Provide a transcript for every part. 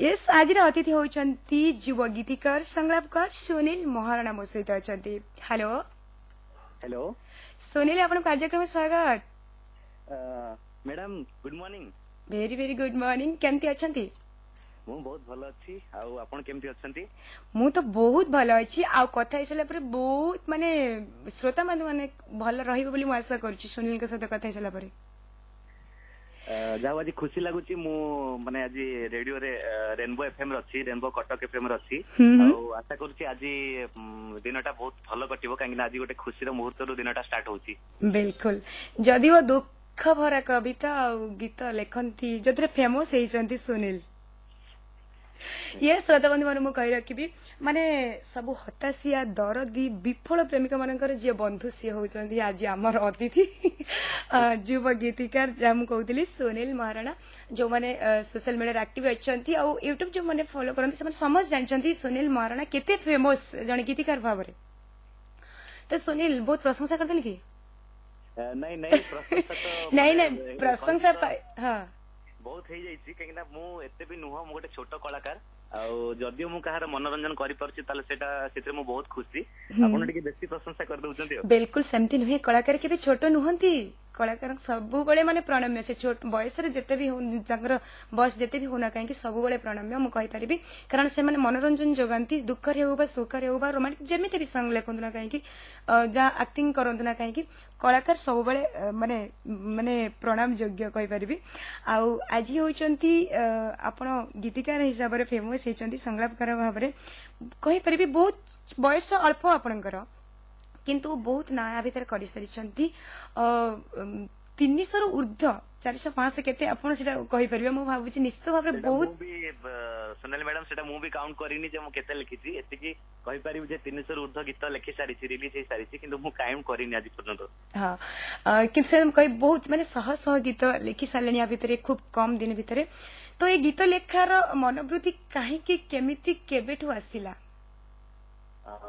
Yes आज अतिथि होती युव गीतिकार संलापकार सुनील महाराणा मो सहित अच्छा। हेलो हेलो सुनील आपण कार्यक्रम स्वागत। Madam good morning. Very very good morning केमती अछंती? मु बहुत भलो अछि आउ आपण केमती अछंती? मु तो बहुत भलो अछि आ कथा हिसला पर बहुत माने श्रोता माने भलो रहिबो बोली मु आशा करछि सुनील के साथ कथा हिसला पर। जाऊ आज खुशी लागुची मु माने आज रेडियो रे रेनबो एफएम रछि रेनबो कटक एफएम रछि आउ आशा करछि आज दिनटा बहुत भलो कटिबो काहे आज गोटे खुशी रो मुहूर्त रो दिनटा स्टार्ट होउची। बिल्कुल जदि वो दुख भरा कविता आ गीत लेखन्ती जोथरे फेमस हेइचंती सुनील। ये श्रोता बंधु मान कही रखी माने सब हताशिया दरदी विफल प्रेमिका मानकर जी बंधु सी होती आज आमर अतिथि युव गीतिकार जहाँ मुझे कहती सुनील महाराणा जो मैंने सोशल मीडिया एक्टिव अच्छा यूट्यूब जो मैंने फॉलो करते समस्त जानते सुनील महाराणा केते फेमस जन गीतिकार भाव में। तो सुनील बहुत प्रशंसा करते कि नहीं नहीं प्रशंसा तो नहीं नहीं प्रशंसा हाँ बहुत हो जाइए कहीं मु एते भी नुह मु गोटे छोट कलाकार जदियो मु कहार मनोरंजन करि परछि ताले सेटा सेते मु बहुत खुशी आपण टिके बेसी प्रशंसा कर दउचंती। बिल्कुल सेमती नुहे कलाकार के भी छोट नुहंती कलाकार सब बड़े माने प्रणम्य से छोट बयस रे जते भी बयस जते भी होना कहीं सब बड़े प्रणम्य मु कहि परिबी कारण से माने मनोरंजन जोगांती दुख रे होबा सुख रे होबा रोमांटिक जेमिते भी संग लेखंतु ना कहीं जा एक्टिंग करंतु ना कहीं कलाकार सब बड़े माने माने प्रणाम योग्य कहि परिबी। आउ आज होचंती आपण गीतिकार हिसाब रे फेमस हेचंती संलापकार भाव रे कहि परिबी बहुत बयस अल्प आपणकर किंतु बहुत नया भीतर कर सारी 300 ऊर्ध्व 400-500 केते आपण सेटा कहि परिबे मु भाबुची निश्चित भाव रे बहुत सोनाली मैडम सेटा मु भी काउंट करिनी जे मु केते लिखिची एतिकी कहि परिबे जे 300 ऊर्ध्व गीत लिखि सारी छि रिलीज हे सारी छि किंतु मु काउंट करिनी आज पर्यंत। हां किंतु से कहि बहुत माने सह गीत लिखि सारलेनी आ भीतर खूब कम दिन भीतर तो ए गीत लेखार मनोवृत्ति काहे कि केमिति केबेठु आसिला?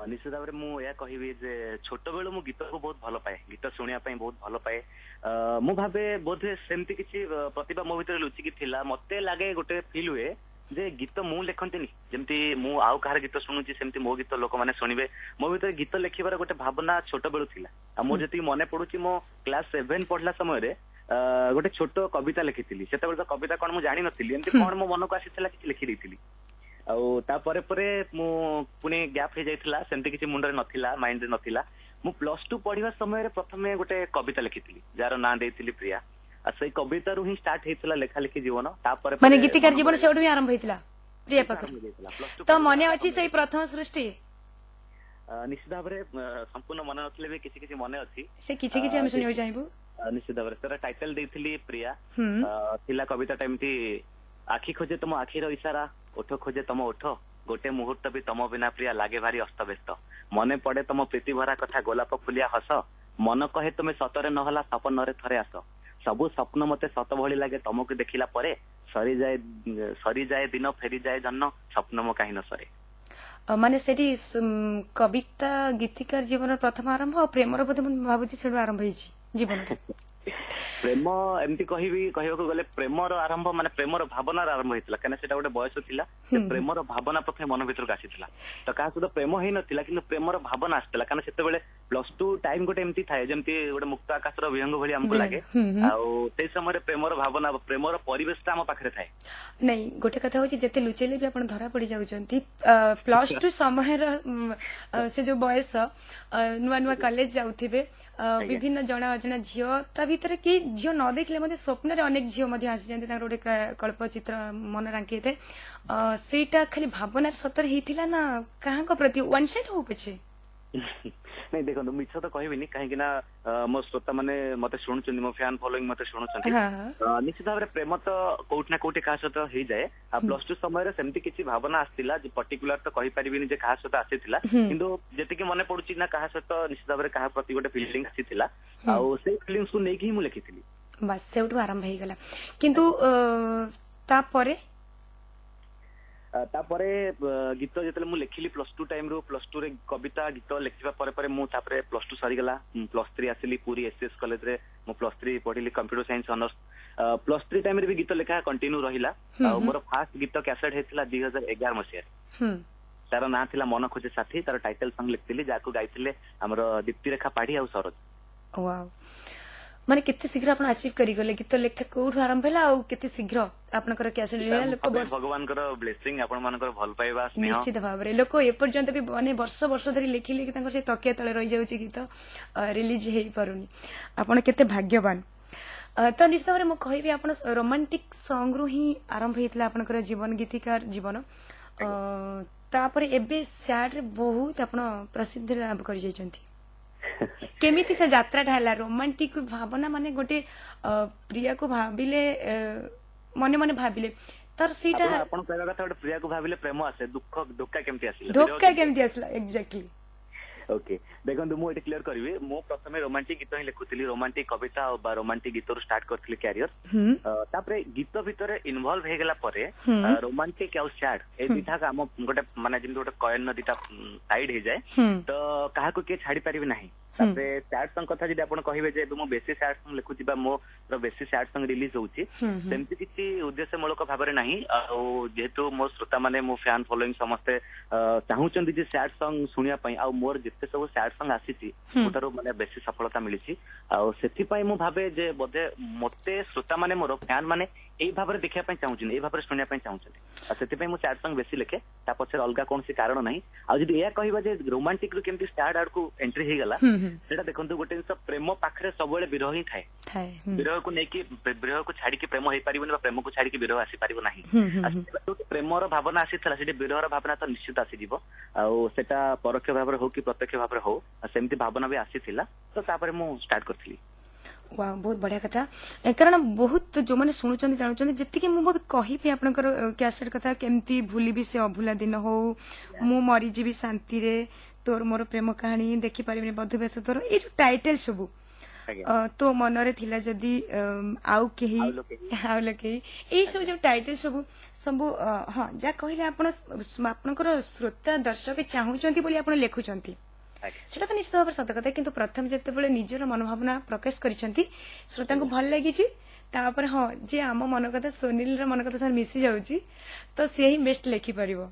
निश्चित भाव में मुझे कहबी जे छोट बेलू मु गीत को बहुत भल पाए गीत शुणा बहुत भल पाए मु भावे बोधे सेमती किसी प्रतिभा मो भीतर लुचिकी थिला मते लागे गोटे फील हुए जे गीत मु लेखंतीनी जेमती मु आउ कहार गीत शुणुची सेमती मो गीत लोक माने सुनिबे मो भीतर गीत लेखिबार गोटे भावना छोट बेलू थिला आ मो जति मने पडुची मो क्लास 7 पढ़ला समय रे गोटे छोट कविता लिखिथिली सेते बेले कविता कोन मु जानि नथिली एमती कोन मो मन को आसीथिला कि लिखि देथिली आउ ता परे परे मु पुणे गैप हो जाइथिला सेमती किछि मुंडरे नथिला माइंड रे नथिला मु +2 पढिबा समय रे प्रथमे गोटे कविता लिखिथिली जार ना देथिली प्रिया आ सही कविता रु ही स्टार्ट हेतिला लेखा लिखि जीवन ता परे माने गीतिकार जीवन सेउडु ही आरंभ हेतिला प्रिया पकर तो मने अछि सही प्रथम सृष्टि निश्चित भाव रे संपूर्ण मन नथिले भी किछि किछि मने अछि से किछि हम सुनियो जाइबु निश्चित भाव रे तेरा टाइटल देथिली प्रिया थिला कविता टाइमती आखि खोजे तुम आखिर इशारा ओठ खोजे तुम ओठ गोटे मुहूर्त भी तुम बिना प्रिया लागे भारी अस्तव्यस्त मने पड़े तुम प्रीति भरा कथा गोलाप फुलिया हस मन कहे तुम्हें सतरे नहला सपन रे थरे आस सबु स्वप्न मते सत भली लागे तुमको देखिला परे सरी जाए दिन फेरी जाए जन्न स्वप्न मो कहीं न सरे माने सेठी कविता गीतिकार जीवन प्रथम आरंभ और प्रेमर बोध भाबुची सेडु आरंभ होईची जीवन प्रेम एमती कहवाक गले प्रेमर आरंभ माने प्रेमर भावनार आरंभ होता कहीं से गोटे बयस थिला प्रेमर भावना प्रथम मन भीतर आसीला तो क्या सहित प्रेम ही नाला कि प्रेमर भावना आसला कारण से +2 टाइम गोटे एमती थाए जमती गोटे मुक्त आकाशर विहंग भली हमको लगे से समय प्रेमर भावना प्रेमर परिवेश आम पाखे थाए नहीं गोटे कथा होची जते लुचेले भी आपण धरा पड़ी जाउचंती +2 समय से जो बयस नुआ नुआ कॉलेज जाउथिबे विभिन्न जण अजण झियो ता भीतर कि झियो न देखले मते स्वप्न रे अनेक झियो मध्य आसी जंती तार गोटे कल्प चित्र मन रांकी थे सेटा खाली भावना सतर हेतिला ना कहां को प्रति वन साइड हो पछे नहीं देखो मिछ तो कहबिनी कहीं ना मो श्रोता माने मते शुणुचंदी मो फैन फॉलोइंग मते शुणुचंदी निश्चित भाव प्रेम तो कोउट ना कोउट कहा सहित हो जाए आ +2 समय सेमती किसी भावना आसला पर्टिकुलर तो कहि परिबिनी जे कहा सहित आसीथिला किंतु जेतिकी मने पडुची ना कहा सहित निश्चित भाव कहा प्रति गोटे फीलिंग आसीथिला आ से फीलिंग्स को नेकी ही मु लिखिथिली बस सेउटु आरंभ हे गला किंतु तापरे तापरे गीत जिते मुझे लिखिली +2 टाइम रू +2 रे कविता गीत लिखा पर +2 सरीगला +3 आसिली पूरी एसएस कॉलेज रे मु +3 पढ़िली कंप्यूटर साइंस ऑनर्स +3 टाइम रे भी गीत लेखा कंटिन्यू रहिला आ मोर फास्ट गीत कैसेट हेतिला 2011 मसिया हम्म तार ना थिला मन खोजे साथी तार टाइटल सॉन्ग लिखतिली जाको गाइथिले हमर दीप्ति रेखा पाढ़ी आ सरोज वाव माने केते शीघ्र आपण अचीव करी गले गीत लेखा कोठु आरंभ भेला आ केते शीघ्र आपनकर कैसेट लेला लोक भगवान कर ब्लेसिंग आपण मानकर भल पाइबा स्नेह निश्चित भाव रे लोक एपर्यंत भी माने वर्ष वर्ष धरी लिखि लिखि तांकर से तकिया तळे रहि जाउची गीत रिलीज हेई परुनी आपण केते भाग्यवान तो निश्चित भाव मु कहबी आपण रोमांटिक सॉन्ग रु ही आरंभ हेतला आपनकर जीवन गीतिकार जीवन तापर एबे सैड रे बहुत आपण प्रसिद्ध लाभ कर जाइछंती केमिति से यात्रा ढाला रोमांटिक भावना माने गोटे प्रिया को भाबिले मने मने भाबिले तर सीटा आपण कहला कथा गोटे प्रिया को भाबिले प्रेम आसे दुख धोका केमति आसिला धोका केमिति आसला एग्जैक्टली ओके देखो मु एटे क्लियर करबी मु प्रथमे रोमांटिक गीत ही लिखुतली रोमांटिक कविता बा रोमांटिक गीत स्टार्ट करथली कैरियर तापरे गीत भितरे इन्वॉल्व हे गेला परे रोमांटिक आ सैड ए दिठा का हम गोटे माने जिन गोटे कॉइन न दिटा साइड हे जाए तो काहा को के छाड़ी पारिबे नाही तापरे सैड सॉन्ग कथा जदि आपण कहिबे जे मो बेसी सैड सॉन्ग लिखुची बा मो बेसी सैड सॉन्ग रिलीज होउची सेमति किछि उद्देश्य मूलक भाबरे नाही आ जेहेतु मो श्रोता माने मो फैन फॉलोइंग समस्ते चाहूचंदी जे सैड सॉन्ग सुनिया पई आ मोर जेते सब सैड सॉन्ग आसीची ओटारो माने बेसी सफलता मिलिची आ सेथि पई मु भाबे जे बोधे मते श्रोता माने मोर फैन माने एई भाबरे देखिया पई चाहूचन एई भाबरे सुनिया पई चाहूचन आ सेथि पई मु सैड सॉन्ग बेसी लिखे ता पछर अलगा कोनसी कारण नाही आ जदि या कहिबा जे रोमांटिक रु केमति स्टार्ट आड को एंट्री हे गला सेटा देखंतु गोटे प्रेम पाखरे सबले विरह ही थाए विरह को नेकी विरह को छाड़ी के प्रेम हे पारिबो बा प्रेम को छाड़ी के विरह आसी पारिबो नाही प्रेमर भावना आसीथला सेठी विरहर भावना तो निश्चित आसी जीवो आ सेटा परोक्ष भाबरे हो कि प्रत्यक्ष भाबरे हो सेमति भावना भी आसीथिला तो तापरे मु स्टार्ट करथिली वाह बहुत बढ़िया कथा कारण बहुत जो माने सुनुचंदी जानुचंदी जति मु कहिबी आपनकर कैसेट कथा केमती भूलिबी से अभुला दिन हो मु मरी जीवी शांति रे तोर मोर प्रेम कहानी देखि पारिबे बधु बेस तोर ए जो टाइटल सब तो मनरे थिला जदी आउ केही आउ लके ए सब जो टाइटल सब सब हां जा कहिले आपनकर श्रोता दर्शक चाहूचंती बोली आपण लेखुचंती सेटा तो निश्चित भाव सत कथा किंतु प्रथम जेतेबेले निजर मनोभावना प्रकाश करिसंती श्रोता को भल लागिची तापर हां जे आम मन कथा सुनील र मन कथा सर मिसी जाउची तो से ही बेस्ट लेखि परिबो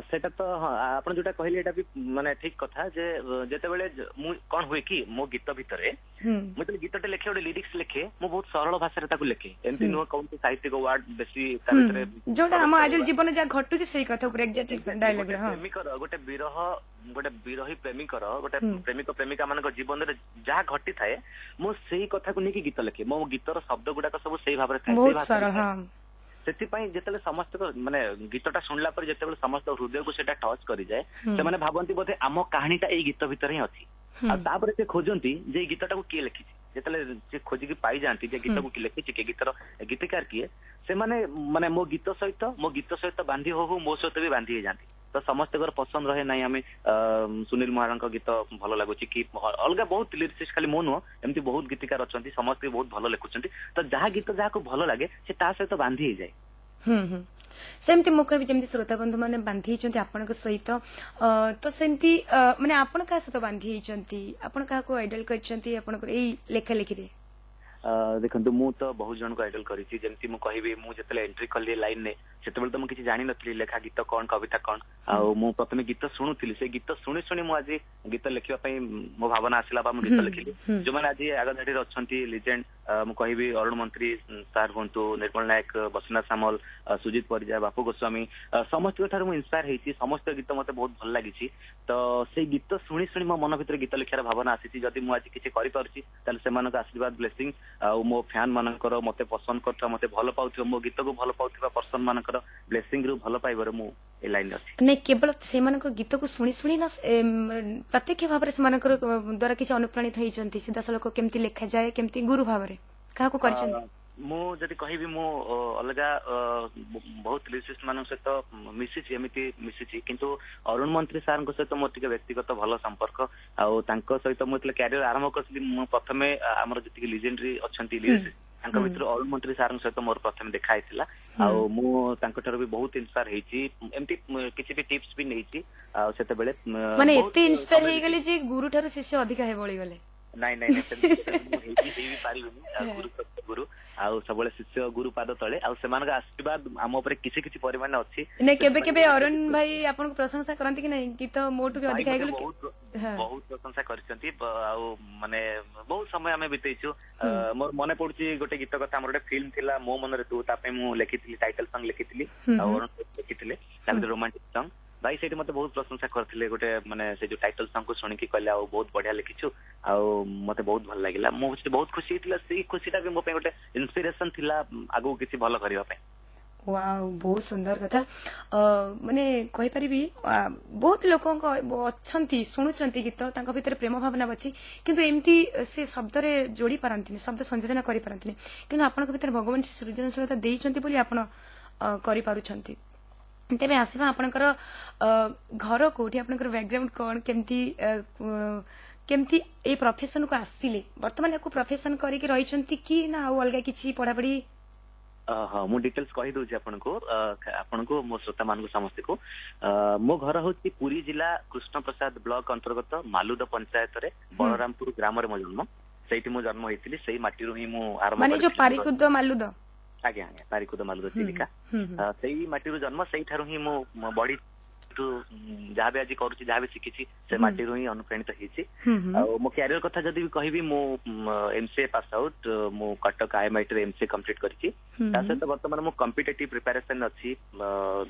सेटा तो हाँ आपण जोटा कहले एटा भी माने ठीक कथा जे जेतेबेले मु कोन होय कि मो गीत भितरे मु तो गीतटे लेखे ओडे लिरिक्स लेखे मु बहुत सरल भाषा रे ताकू लेखे एमती नो कोन साहित्य को वर्ड बेसी ता भितरे जोटा हम आजुल जीवन जा घटु जे सेही कथा ऊपर एग्जैक्ट डायलॉग रे हां प्रेमिकर गोटे विरही प्रेमिकर गोटे प्रेमिक प्रेमिका मान जीवन रे जहा घटी थाए मु सेही कथा को नेकी गीत लेखे मो गीतर शब्द गुडा को सब सेही भाबरे थाए बहुत सरल हां सेतिपाई जेतेले समस्त माने गीतटा सुनला पर जेतेले समस्त हृदय को सेटा टच करि जाए से माने भाबंती बोधे आम कहानीटा एई गीत भितर ही अछि आ तापर से खोजंती जे गीतटा को के लिखिछि जेतेले जे खोजि के पाई जानती जे गीत को के लिखिछि के गीतर गीतकार किए से माने मो गीत सहित बांधी हो मो सहित भी बांधी जानती तो समस्त पसंद रहे ना आम सुनील महाराण गीत भल लगुच कि अलग बहुत लिरिसिस्ट खाली मो नुह एमती बहुत गीतिकार अच्छा समस्त बहुत भल लिखुंट तो जहाँ गीत जहाँ को भल लगे से ता सहित बांधी ही जाए सेमती मु कहबी जेमती श्रोता बंधु माने बांधी हिचंती आपनक सहित तो सेमती माने आपन का सहित बांधी हिचंती आपन का को आइडल करचंती आपनक एई लेखा लेखि रे देखो मु तो बहुत जन को आइडल करी जमती मु कहबी मु जतले एंट्री कली लाइन ने सेतबेल तो मु किछि जानि नथली लेखा गीत कोन कविता कोन आ मु प्रथमे गीत सुनुथिली से गीत सुनी सुनी मु आज गीत लेखिबा पई मो भावना आसिला बा मु गीत लेखिली जो माने आज आगा धाडी अछंती लेजेंड मु कहबी अरुण मंत्री सार होंतु निर्मल नायक बसुनाथ सामल सुजित परिजा बापू गोस्वामी समस्त ठार मु इंस्पायर हेछि समस्त गीत मते बहुत भल लागिछि तो से गीत सुनी सुनी मो मन भितर गीत लेखार भावना आसीछि जदि मु आज किछि करि पारछि ताले सेमानक आशीर्वाद ब्लेसिंग आ मो फैन मानकर मते पसंद करथा मते भल पाउथिबो मो गीत को भल पाउथिबा पर्सन मानकर ब्लेसिंग रु भल पाइबर मु ए लाइन अछि नै केवल सेमानक गीत को सुनी सुनी ना प्रत्यक्ष भाव रे सेमानकर द्वारा किछि अनुप्राणित हेइचंती सीधा सलक केमती लेखा जाय केमती गुरु भाव रे का को करछन मु जदि कहबी मु अलगा बहुत लिरिसिस्ट मानक सहित मिसिछि एमिति मिसिछि किंतु अरुण मंत्री सार सहित मोर टिके व्यक्तिगत भल संपर्क आ तांको सहित मु कैरियर आरंभ करथि मु प्रथमे हमर जति लेजेंडरी अछंती लिरिसिस्ट तांको भितर अरुण मंत्री सार सहित मोर प्रथमे देखा आइतिला आ मु तांको ठार भी बहुत इंस्पायर हेछि एमिति किछि भी टिप्स भी नेछि आ सेते बेले माने एते इंस्पायर हे गेले जे गुरु ठार शिष्य अधिक हे बळी गेले ନାଇଁ ନାଇଁ ନାଇଁ ସେମିତି ମୁଁ ହେଇ ବି ପାରିବିନି। ଗୁରୁ ସତ୍ୟ ଗୁରୁ ଆଉ ସବୁବେଳେ ଶିଷ୍ୟ ଗୁରୁ ପାଦ ତଳେ ଆଉ ସେମାନଙ୍କ ଆଶୀର୍ବାଦ ଆମ ଉପରେ କିଛି କିଛି ପରିମାଣରେ ଅଛି। ନାଇଁ କେବେ ସେଥିପାଇଁ କେବେ ଅରୁଣ ଭାଇ ଆପଣଙ୍କୁ ପ୍ରଶଂସା କରନ୍ତି କି ନାଇଁ ଗୀତ ମୋଠୁ ବି ଭାଇ ଅଧିକା ମତେ ହେଇଗଲେ ବହୁତ ହଁ ବହୁତ ପ୍ରଶଂସା କରିଛନ୍ତି ଆଉ ମାନେ ବହୁତ ସମୟ ଆମେ ବିତେଇଛୁ। ମୋର ମନେ ପଡୁଛି ଗୋଟେ ଗୀତ କଥା, ଆମର ଗୋଟେ ଫିଲ୍ମ ଥିଲା ମୋ ମନରେ ତୁ, ତା ପାଇଁ ମୁଁ ଲେଖିଥିଲି ଟାଇଟଲ ସଙ୍ଗ ଲେଖିଥିଲି ଆଉ ଅରୁଣ ଲେଖିଥିଲେ ତା ଭିତରେ ରୋମାଣ୍ଟିକ ସଙ୍ଗ। ଭାଇ ସେଇଠି ମତେ ବହୁତ ପ୍ରଶଂସା କରିଥିଲେ, ଗୋଟେ ମାନେ ସେ ଯୋଉ ଟାଇଟଲ ସଙ୍ଗ କୁ ଶୁଣିକି କହିଲେ ଆଉ ବହୁତ ବଢିଆ ଲେଖିଛୁ ଆଉ ମତେ ବହୁତ ଭଲ ଲାଗିଲା। ମୁଁ ବହୁତ ଖୁସି ହେଇଥିଲା, ସେଇ ଖୁସିଟା ବି ମୋ ପାଇଁ ଗୋଟେ ଇନ୍ସପିରେସନ ଥିଲା ଆଗକୁ କିଛି ଭଲ କରିବା ପାଇଁ। ୱାଓ ବହୁତ ସୁନ୍ଦର କଥା। ମାନେ କହିପାରିବି ବହୁତ ଲୋକଙ୍କ ଅଛନ୍ତି ଶୁଣୁଛନ୍ତି ଗୀତ, ତାଙ୍କ ଭିତରେ ପ୍ରେମ ଭାବନା ଅଛି କିନ୍ତୁ ଏମିତି ସେ ଶବ୍ଦରେ ଯୋଡି ପାରନ୍ତିନି, ଶବ୍ଦ ସଂଯୋଜନା କରିପାରନ୍ତିନି, କିନ୍ତୁ ଆପଣଙ୍କ ଭିତରେ ଭଗବାନ ସେ ସୃଜନଶୀଳତା ଦେଇଛନ୍ତି ବୋଲି ଆପଣ କରିପାରୁଛନ୍ତି। ତେବେ ଆସିବା ଆପଣଙ୍କର ଘର କୋଉଠି, ଆପଣଙ୍କର ବ୍ୟାକଗ୍ରାଉଣ୍ଡ କଣ, କେମିତି କେମିତି ଏଇ ପ୍ରଫେସନ କୁ ଆସିଲେ, ବର୍ତ୍ତମାନ ୟାକୁ ପ୍ରଫେସନ କରିକି ରହିଛନ୍ତି କି ନା ଆଉ ଅଲଗା କିଛି ପଢାପଢି? ହଁ ମୁଁ ଡିଟେଲ୍ସ କହିଦଉଛି ଆପଣଙ୍କୁ ମୋ ଶ୍ରୋତା ମାନଙ୍କୁ ସମସ୍ତଙ୍କୁ। ମୋ ଘର ହଉଛି ପୁରୀ ଜିଲ୍ଲା କୃଷ୍ଣପ୍ରସାଦ ବ୍ଲକ ଅନ୍ତର୍ଗତ ମାଲୁଦ ପଞ୍ଚାୟତରେ ବଳରାମପୁର ଗ୍ରାମରେ ମୋ ଜନ୍ମ। ସେଇଠି ମୁଁ ଜନ୍ମ ହେଇଥିଲି, ସେଇ ମାଟିରୁ ହିଁ ମୁଁ ଆରମ୍ଭ ମାନେ ଯୋଉ କରିଥିଲି। ପାରିକୁଦ ମାଲୁଦ? ଆଜ୍ଞା ଆଜ୍ଞା ପାରିକୁଦ ମାଲୁଦ ଚିଲିକା, ସେଇ ମାଟିରୁ ଜନ୍ମ, ସେଇଠାରୁ ହିଁ ମୁଁ ବଢି ଯାହା ବି ଆଜି କରୁଛି, ଯାହା ବି ଶିଖିଛି ସେ ମାଟିରୁ ହିଁ ଅନୁପ୍ରାଣିତ ହେଇଛି। ଆଉ ମୋ କ୍ୟାରିୟର କଥା ଯଦି ବି କହିବି, ମୁଁ MCA ପାସ୍ ଆଉଟ୍, ମୁଁ କଟକ IMIT ରେ MCA କମ୍ପ୍ଲିଟ କରିଛି। ତା ସହିତ ବର୍ତ୍ତମାନ ମୁଁ କମ୍ପିଟେଟିଭ ପ୍ରିପାରେସନ ଅଛି,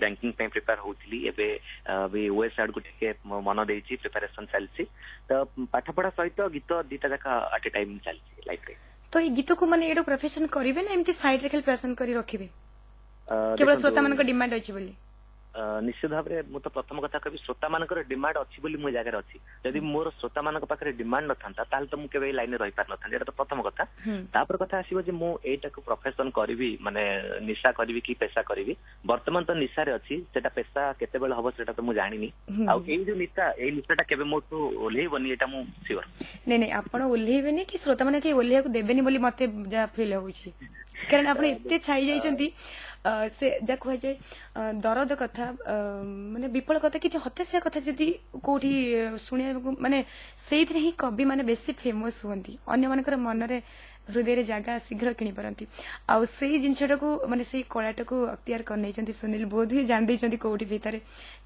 ବ୍ୟାଙ୍କିଙ୍ଗ ପାଇଁ ପ୍ରିପେୟାର ହଉଥିଲି, ଏବେ ବି OS ଆଡକୁ ଟିକେ ମନ ଦେଇଛି, ପ୍ରିପାରେସନ ଚାଲିଛି। ତ ପାଠ ପଢା ସହିତ ଗୀତ ଦିଟା ଯାକ ଆଟ୍ ଏ ଟାଇମ ଚାଲିଛି ଲାଇଫରେ। ତ ଏଇ ଗୀତକୁ ମାନେ ଏଇଟା ପ୍ରଫେସନ କରିବେ ନା ଏମିତି ସାଇଡରେ ଖାଲି ପ୍ୟାସନ କରି ରଖିବେ, କେବଳ ଦେଖନ୍ତୁ ଶ୍ରୋତା ମାନଙ୍କ ଡିମାଣ୍ଡ ଅଛି ବୋଲି? ନିଶ୍ଚିତ ଭାବରେ ମୁଁ ତ ପ୍ରଥମ କଥା କହିବି, ଶ୍ରୋତା ମାନଙ୍କର ଡିମାଣ୍ଡ ଅଛି ବୋଲି ମୁଁ ଏ ଜାଗାରେ ଅଛି। ଯଦି ମୋର ଶ୍ରୋତା ମାନଙ୍କ ପାଖରେ ଡିମାଣ୍ଡ ନଥାନ୍ତା ତାହେଲେ ତ ମୁଁ କେବେ ଏଇ ଲାଇନରେ ରହିପାରିନଥାନ୍ତି, ଏଇଟା ତ ପ୍ରଥମ କଥା। ତାପରେ କଥା ଆସିବ ଯେ ମୁଁ ଏଇଟାକୁ ପ୍ରଫେସନ କରିବି, ମାନେ ନିଶା କରିବି କି ପେସା କରିବି। ବର୍ତ୍ତମାନ ତ ନିଶାରେ ଅଛି, ସେଟା ପେସା କେତେବେଳେ ହବ ସେଟା ତ ମୁଁ ଜାଣିନି। ଆଉ ଏଇ ଯୋଉ ନିଶା, ଏଇ ନିଶାଟା କେବେ ମୋଠୁ ଓହ୍ଲେଇବନି, ଏଇଟା ମୁଁ ସିଓର। ନାଇଁ ନାଇଁ ଆପଣ ଓହ୍ଲେଇବେନି କି ଶ୍ରୋତା ମାନେ କେହି ଓହ୍ଲେଇବାକୁ ଦେବେନି ବୋଲି ମତେ ଯାହା ଫିଲ୍ ହଉଛି, କାରଣ ଆପଣ ଏତେ ଛାଇ ଯାଇଛନ୍ତି। ସେ ଯାହା କୁହାଯାଏ ଦରଦ କଥା, ମାନେ ବିଫଳ କଥା, କିଛି ହତାଶା କଥା ଯଦି କୋଉଠି ଶୁଣିବାକୁ, ମାନେ ସେଇଥିରେ ହିଁ କବି ମାନେ ବେଶୀ ଫେମସ ହୁଅନ୍ତି, ଅନ୍ୟମାନଙ୍କର ମନରେ ହୃଦୟରେ ଜାଗା ଶୀଘ୍ର କିଣି ପାରନ୍ତି। ଆଉ ସେଇ ଜିନିଷଟାକୁ, ମାନେ ସେଇ କଳାଟାକୁ ଅକ୍ତିଆର କରିନେଇଛନ୍ତି ସୁନୀଲ, ବୋଧ ହୁଏ ଜାଣି ଦେଇଛନ୍ତି କୋଉଠି ଭିତରେ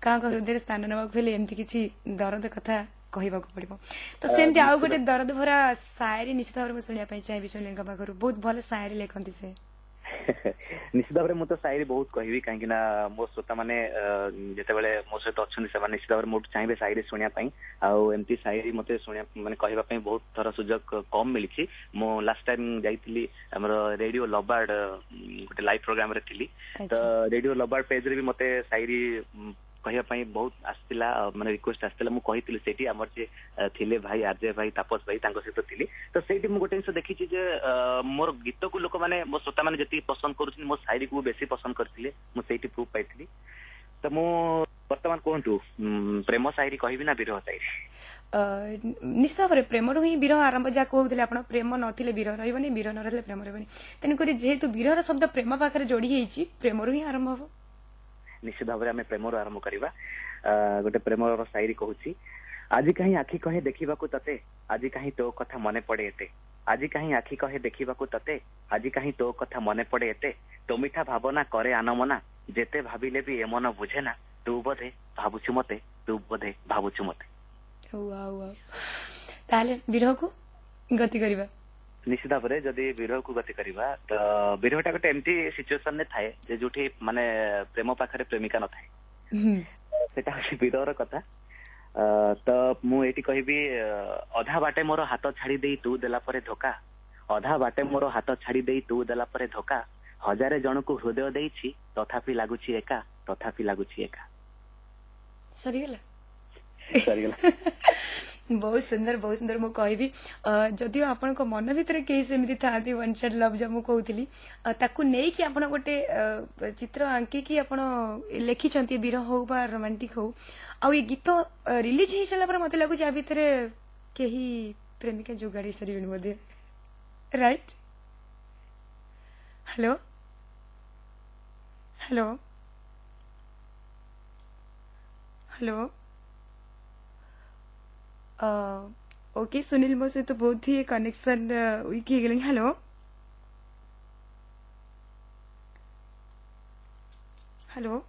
କାହାଙ୍କ ହୃଦୟରେ ସ୍ଥାନ ନେବାକୁ ହେଲେ ଏମିତି କିଛି ଦରଦ କଥା କହିବାକୁ ପଡିବ। ତ ସେମିତି ଆଉ ଗୋଟେ ଦରଦ ଭରା ସାୟରୀ ନିଶ୍ଚିତ ଭାବରେ ମୁଁ ଶୁଣିବା ପାଇଁ ଚାହିଁବି ସୁନୀଲଙ୍କ ପାଖରୁ। ବହୁତ ଭଲ ସାୟରୀ ଲେଖନ୍ତି ସେ। ନିଶ୍ଚିତ ଭାବରେ ମୁଁ ତ ସାୟରୀ ବହୁତ କହିବି, କାହିଁକି ନା ମୋ ଶ୍ରୋତା ମାନେ ଯେତେବେଳେ ମୋ ସହିତ ଅଛନ୍ତି, ସେମାନେ ନିଶ୍ଚିତ ଭାବରେ ମୋଠୁ ଚାହିଁବେ ସାୟରୀ ଶୁଣିବା ପାଇଁ। ଆଉ ଏମିତି ସାୟରୀ ମତେ ଶୁଣିବା, ମାନେ କହିବା ପାଇଁ ବହୁତ ଥର ସୁଯୋଗ କମ ମିଳିଛି। ମୁଁ ଲାଷ୍ଟ ଟାଇମ ଯାଇଥିଲି ଆମର ରେଡିଓ ଲବାର୍ଡ ଗୋଟେ ଲାଇଭ ପ୍ରୋଗ୍ରାମ ରେ ଥିଲି, ତ ରେଡିଓ ଲବାର୍ଡ ପେଜ ରେ ବି ମତେ ସାୟରୀ କହିବା ପାଇଁ ବହୁତ ଆସିଥିଲା, ମାନେ ରିକ୍ୱେଷ୍ଟ ଆସିଥିଲା। ମୁଁ କହିଥିଲି ସେଇଠି, ଆମର ଯେ ଥିଲେ ଭାଇ ଆର୍ଜେ ଭାଇ, ତାପସ ଭାଇ, ତାଙ୍କ ସହିତ ଥିଲି। ତ ସେଇଠି ମୁଁ ଗୋଟେ ଜିନିଷ ଦେଖିଛି ଯେ ମୋର ଗୀତକୁ ଲୋକମାନେ, ମୋ ଶ୍ରୋତା ମାନେ ଯେତିକି ପସନ୍ଦ କରୁଛନ୍ତି, ମୋ ସାୟରୀକୁ ବେଶୀ ପସନ୍ଦ କରିଥିଲେ। ମୁଁ ସେଇଠି ପ୍ରୁଭ୍ ପାଇଥିଲି। ତ ମୁଁ ବର୍ତ୍ତମାନ କୁହନ୍ତୁ, ପ୍ରେମ ସାୟରୀ କହିବି ନା ବିରହ ସାୟରୀ? ନିଶ୍ଚିତ ଭାବରେ ପ୍ରେମରୁ ହିଁ ବିରହ ଆରମ୍ଭ, ଯାହା କହୁଥିଲେ ଆପଣ, ପ୍ରେମ ନଥିଲେ ବିରହ ରହିବନି, ବିରହ ନ ରହିଲେ ପ୍ରେମ ରହିବନି। ତେଣୁକରି ଯେହେତୁ ବିରହର ଶବ୍ଦ ପ୍ରେମ ପାଖରେ ଯୋଡି ହେଇଛି, ପ୍ରେମରୁ ହିଁ ଆରମ୍ଭ ହବ। ନିଶ୍ଚିତ ଭାବରେ ଆମେ ପ୍ରେମରୁ ଆରମ୍ଭ କରିବା। ଗୋଟେ ପ୍ରେମର ସାୟରୀ କହୁଛି। ଆଜି କାହିଁ ଆଖି କହେ ଦେଖିବାକୁ ତତେ, ଆଜି କାହିଁ ତୋ କଥା ମନେ ପଡେ ଏତେ। ଆଜି କାହିଁ ଆଖି କହେ ଦେଖିବାକୁ ତତେ, ଆଜି କାହିଁ ତୋ କଥା ମନେ ପଡେ ଏତେ। ତୋ ମିଠା ଭାବନା କରେ ଆନମନା, ଯେତେ ଭାବିଲେ ବି ଏ ମନ ବୁଝେ ନା। ତୁ ବୋଧେ ଭାବୁଛୁ ମତେ, ତୁ ବୋଧେ ଭାବୁଛୁ ମତେ। ତାହେଲେ ବିରହକୁ ଗତି କରିବା। ନିଶ୍ଚିତ ଭାବରେ ଯଦି ବିରହକୁ ଗତି କରିବା, ତ ବିରହଟା ଗୋଟେ ଏମିତି ସିଚୁଏସନରେ ଥାଏ ଯେ ଯୋଉଠି ମାନେ ପ୍ରେମ ପାଖରେ ପ୍ରେମିକା ନଥାଏ, ସେଟା ହଉଛି ବିରହର କଥା। ତ ମୁଁ ଏଇଠି କହିବି, ଅଧା ବାଟେ ମୋର ହାତ ଛାଡି ଦେଇ ତୁ ଦେଲା ପରେ ଧୋକା, ଅଧା ବାଟେ ମୋର ହାତ ଛାଡି ଦେଇ ତୁ ଦେଲା ପରେ ଧୋକା। ହଜାରେ ଜଣକୁ ହୃଦୟ ଦେଇଛି, ତଥାପି ଲାଗୁଛି ଏକା, ତଥାପି ଲାଗୁଛି ଏକା। ସରିଗଲା। ସରିଗଲା। ବହୁତ ସୁନ୍ଦର, ବହୁତ ସୁନ୍ଦର। ମୁଁ କହିବି ଯଦିଓ ଆପଣଙ୍କ ମନ ଭିତରେ କେହି ସେମିତି ଥାଆନ୍ତି, ୱାନ୍ ସାଇଡ୍ ଲଭ୍ ଯୋଉ ମୁଁ କହୁଥିଲି, ତାକୁ ନେଇକି ଆପଣ ଗୋଟେ ଚିତ୍ର ଆଙ୍କିକି ଆପଣ ଲେଖିଛନ୍ତି, ବିରହ ହଉ ବା ରୋମାଣ୍ଟିକ ହଉ। ଆଉ ଏ ଗୀତ ରିଲିଜ ହେଇସାରିଲା ପରେ ମତେ ଲାଗୁଛି ଆ ଭିତରେ କେହି ପ୍ରେମିକା ଯୋଗାଡି ସାରିବେଣି ବୋଧେ, right? Hello hello hello. Okay Sunil मो सहित बहुत ही कनेक्शन वीक हो गले। Hello hello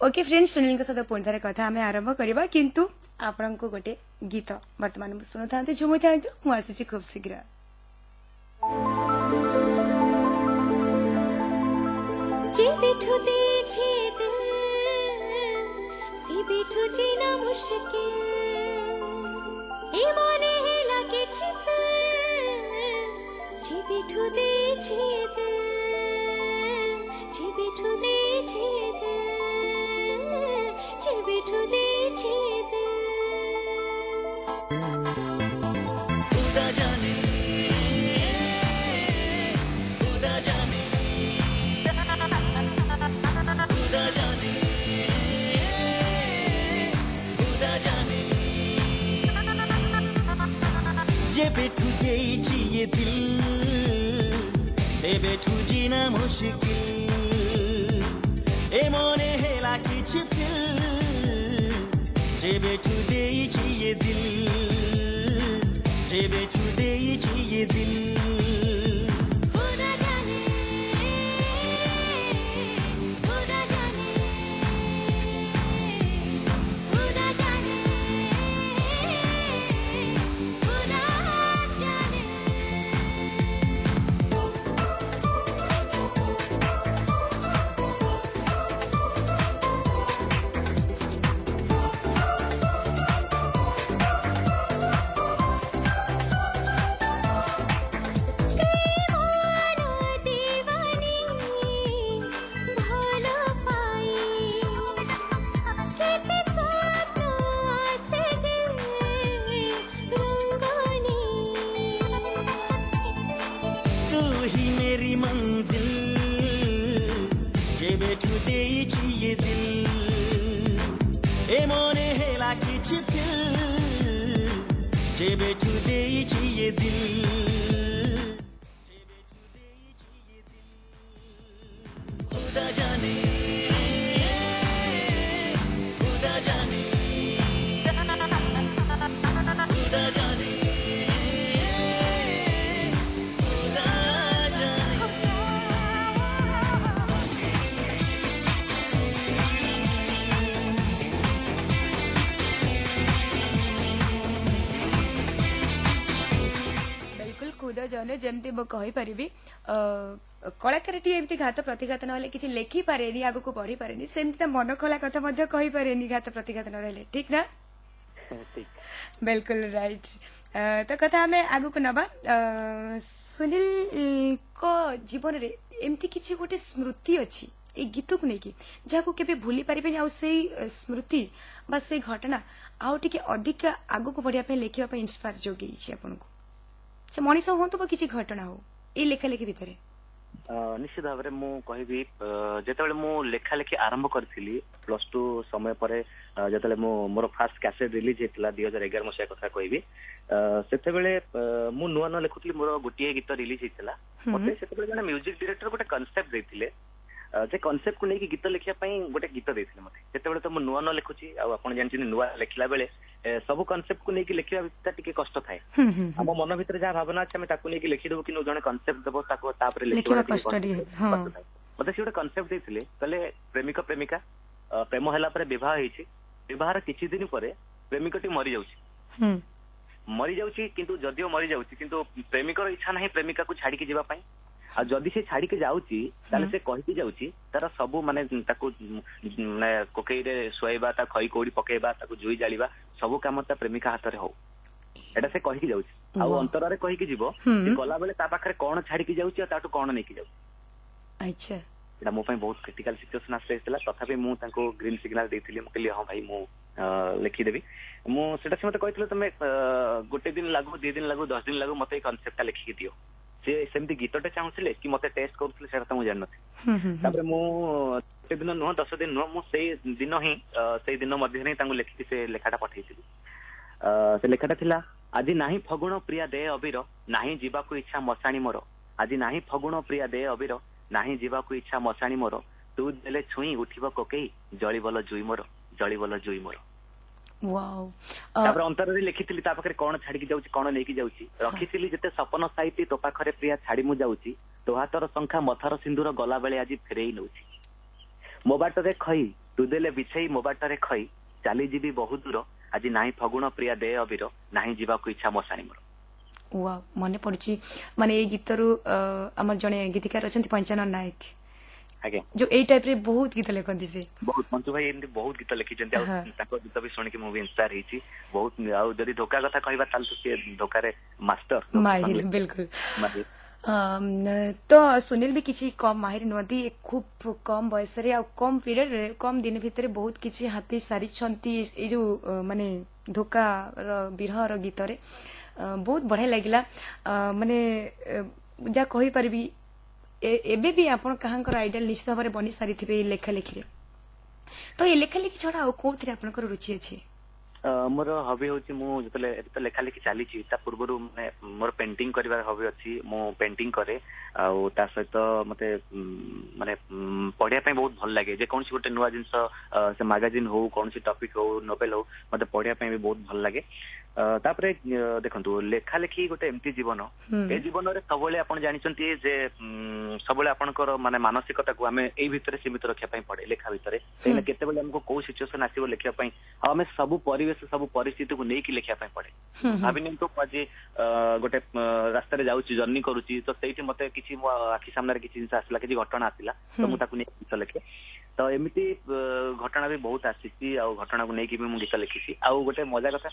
okay friends Sunil सहित पुणी थे कथा आम आरंभ करवा किंतु आपण को गोटे गीत वर्तमान शुणु था झुमु था मु आसुची खूब शीघ्र। जे बिठु दे छे दिल सी बिठु जीना मुश्किल ए मने हेला के छिफिल जे बिठु दे छे दिल जे बिठु दे छे दिल जे बिठु दे छे दिल खुदा जाने खुदा जाने खुदा जाने खुदा जाने जे बिठु दे ये दिल से बिठु जीना मुश्किल ए मने हेला किछि फिल जे बिठु दे ये दिल जे बिठु दे ये दिल खुदा जाने खुदा जाने खुदा जाने खुदा जाने ये दिल ए मने हेला किछि फिल जे बिठु दे ये दिल जे बिठु दे ये दिल खुदा जाने खुदा जाने खुदा जाने खुद जने जमती मु कहि परिबी कलाकारटी एमती घात प्रतिघात न किसी लेखि पारेनी आगु को पढ़ी पारेनी सेमती मन खोला कथा मध्य कहि पारेनी घात प्रतिघात न रहले ठीक ना बिल्कुल राइट तो कथा हमें आगु को नबा सुनील को जीवन रे एमती किछि गोटे स्मृति अछि ए गीत को लेकिन जहाँ केबे भूली पारिबेनी आ स्मृति बा से घटना आउ टिके अधिक आगु को बढ़िया पे लेखिबा पे इंस्पायर जोगी छी आपन को से मनीष हूँ तो किसी घटना हो ये लेखा लेखि भितर ନିଶ୍ଚିତ ଭାବରେ ମୁଁ କହିବି ଯେତେବେଳେ ମୁଁ ଲେଖା ଲେଖି ଆରମ୍ଭ କରିଥିଲି +2 ସମୟ ପରେ ଯେତେବେଳେ ମୋର ଫାର୍ଷ୍ଟ କ୍ୟାସେଟ୍ ରିଲିଜ ହେଇଥିଲା 2011 ମସିହା କଥା କହିବି ସେତେବେଳେ ମୁଁ ନୂଆ ନୂଆ ଲେଖୁଥିଲି ମୋର ଗୋଟିଏ ଗୀତ ରିଲିଜ ହେଇଥିଲା ମତେ ସେତେବେଳେ ଜଣେ ମ୍ୟୁଜିକ ଡିରେକ୍ଟର ଗୋଟେ କନସେପ୍ଟ ଦେଇଥିଲେ ସେ କନସେପ୍ଟ କୁ ନେଇକି ଗୀତ ଲେଖିବା ପାଇଁ ଗୋଟେ ଗୀତ ଦେଇଥିଲେ ମତେ ସେତେବେଳେ ତ ମୁଁ ନୂଆ ନୂଆ ଲେଖୁଛି ଆଉ ଆପଣ ଜାଣିଛନ୍ତି ନୂଆ ଲେଖିଲା ବେଳେ ସବୁ କନସେପ୍ଟ କୁ ନେଇକି ଲେଖିବା ଟିକେ କଷ୍ଟ ଥାଏ ଆମ ମନ ଭିତରେ ଯାହା ଭାବନା ଅଛି ଆମେ ତାକୁ ନେଇକି ଲେଖିଦେବୁ କିନ୍ତୁ ଜଣେ କନସେପ୍ଟ ଦେବ ତାକୁ ତାପରେ ଲେଖିବା କଷ୍ଟ ଥାଏ ମତେ ସେ ଗୋଟେ କନସେପ୍ଟ ଦେଇଥିଲେ କହିଲେ ପ୍ରେମିକ ପ୍ରେମିକା ପ୍ରେମ ହେଲା ପରେ ବିବାହ ହେଇଛି ବିବାହର କିଛି ଦିନ ପରେ ପ୍ରେମିକଟି ମରିଯାଉଛି କିନ୍ତୁ ଯଦିଓ ମରିଯାଉଛି କିନ୍ତୁ ପ୍ରେମିକର ଇଚ୍ଛା ନାହିଁ ପ୍ରେମିକାକୁ ଛାଡିକି ଯିବା ପାଇଁ ଆଉ ଯଦି ସେ ଛାଡିକି ଯାଉଛି ତାହେଲେ ସେ କହିକି ଯାଉଛି ତାର ସବୁ ମାନେ ତାକୁ ମାନେ କୋକେଇରେ ଶୁଆଇବା ତା ଖଇ କଉଡି ପକେଇବା ତାକୁ ଜୁଇ ଜାଳିବା ସବୁ କାମ ତା ପ୍ରେମିକା ହାତରେ ହଉ ଏଇଟା ସେ କହିକି ଯାଉଛି ଆଉ ଅନ୍ତରରେ କହିକି ଯିବ ଗଲାବେଳେ ତା ପାଖରେ କଣ ଛାଡିକି ଯାଉଛି ଆଉ ତାଠୁ କଣ ନେଇକି ଯାଉଛି ଏଇଟା ମୋ ପାଇଁ ବହୁତ କ୍ରିଟିକାଲ ସିଚୁଏସନ ଆସିଥିଲା ତଥାପି ମୁଁ ତାଙ୍କୁ ଗ୍ରୀନ ସିଗ୍ନାଲ ଦେଇଥିଲି ମୁଁ କହିଲି ହଁ ଭାଇ ମୁଁ ଲେଖିଦେବି ମୁଁ ସେଟା ସେ ମତେ କହିଥିଲେ ତମେ ଗୋଟେ ଦିନ ଲାଗୁ 2 ଦିନ ଲାଗୁ 10 ଦିନ ଲାଗୁ ମତେ ଏଇ କନସେପ୍ଟଟା ଲେଖିକି ଦିଅ ସେ ସେମିତି ଗୀତଟେ ଚାହୁଁଥିଲେ କି ମତେ ଟେଷ୍ଟ କରୁଥିଲେ ସେଟା ତ ମୁଁ ଜାଣିନଥିଲି ତାପରେ ମୁଁ ଗୋଟେ ଦିନ ନୁହଁ 10 ଦିନ ନୁହଁ ମୁଁ ସେଇ ଦିନ ହିଁ ସେଇ ଦିନ ମଧ୍ୟରେ ହିଁ ତାଙ୍କୁ ଲେଖିକି ସେ ଲେଖାଟା ପଠେଇଥିଲି ସେ ଲେଖାଟା ଥିଲା ଆଜି ନାହିଁ ଫଗୁଣ ପ୍ରିୟା ଦେ ଅବିର ନାହିଁ ଯିବାକୁ ଇଚ୍ଛା ମଶାଣି ମୋର ଆଜି ନାହିଁ ଫଗୁଣ ପ୍ରିୟା ଦେ ଅବିର ନାହିଁ ଯିବାକୁ ଇଚ୍ଛା ମଶାଣି ମୋର ତୁ ଦେଲେ ଛୁଇଁ ଉଠିବ କୋକେଇ ଜଳିବଲ ଜୁଇ ମୋର ତାପରେ ଅନ୍ତରରେ ଲେଖିଥିଲି ତା ପାଖରେ କଣ ଛାଡିକି ଯାଉଛି କଣ ନେଇକି ଯାଉଛି ରଖିଥିଲି ଯେତେ ସପନ ସାଇତି ତୋ ପାଖରେ ପ୍ରିୟା ଛାଡି ମୁଁ ଯାଉଛି ତୋ ହାତର ଶଙ୍ଖା ମଥାର ସିନ୍ଦୁର ଗଲା ବେଳେ ଆଜି ଫେରେଇ ନଉଛି ମୋ ବାଟରେ ଖଇ ତୁ ଦେଲେ ବିଛେଇ ମୋ ବାଟରେ ଖଇ ଚାଲିଯିବି ବହୁ ଦୂର ଆଜି ନାହିଁ ଫଗୁଣ ପ୍ରିୟା ଦେ ଅବିର ନାହିଁ ଯିବାକୁ ଇଚ୍ଛା ମଶାଣି ମୋର ମନେ ପଡୁଛି ମାନେ ଏଇ ଗୀତରୁ ଆମର ଜଣେ ଗୀତିକାର ଅଛନ୍ତି ପଞ୍ଚାନନ ନାୟକ ଆଜ୍ଞା जो एई टाइप रे बहुत गीत लेखନ୍ତି से बहुत मंचू भाई एमती बहुत गीत लिखिଛନ୍ତି ଆଉ ତାଙ୍କ ଗୀତ ବି ଶୁଣିକି ମୁଁ ବି ଇନ୍ସ୍ପାୟର ହେଇଛି ବହୁତ ଆଉ ଯଦି ଧୋକା କଥା କହିବା ତାହେଲେ ତ ସେ ଧୋକାରେ ମାଷ୍ଟର माहिर बिल्कुल तो सुनील भी किसी कम माहिर नुहति खूब कम बयस रे आ कम पीरियड रे कम दिन भितर बहुत किसी हाथी सारी छंती ए जो माने धोका रो बिरह रो गीत रे बहुत बढ़िया लागिला माने जा कहि परबी एबे भी आपण कहांकर आइडियल निश्चित भाव बनी सारी थे लेखा लेखी तो ये लेखा लेखी छड़ा और कौन थे आपनकर रुचि अछि मोर हबी होची मु जतले तो लेखा लेखी चली ता पूर्वरु माने मोर पेंटिंग करबार हबी अछि मु पेंटिंग करे आ ता सहित मते माने पढिया पय बहुत भल लागे जे कोनसी गोटे नुवा जिंस से मैगजीन हो कोनसी टॉपिक हो नोवेल हो मते पढिया पय भी बहुत भल लागे तापरे देखंतु लेखा लेखी गोटे एमती जीवन ए जीवन रे सबले आपण जानिचंती जे सबले आपनकर माने मानसिकता को हमें एई भितरे सीमित रखिया पय पड़े लेखा भितरे एने केते बेले हमको को सिचुएशन आसीबो लेखिया पय हमें सब परिवेश सब परिस्थिति को नेकी लेखिया पय पड़े भाबिनी तो आज गोटे रास्ता रे जाउची जर्नी करूची तो सेठी मते किछि मो आखि सामने रे किछि जिंस आसला किछि घटना आसिला तो मु ताकू नेकी गीत लेखे तो एमिति घटना भी बहुत आसीची आ घटना को नेकी भी मु गीत लिखिसी आ गोटे मजा कथा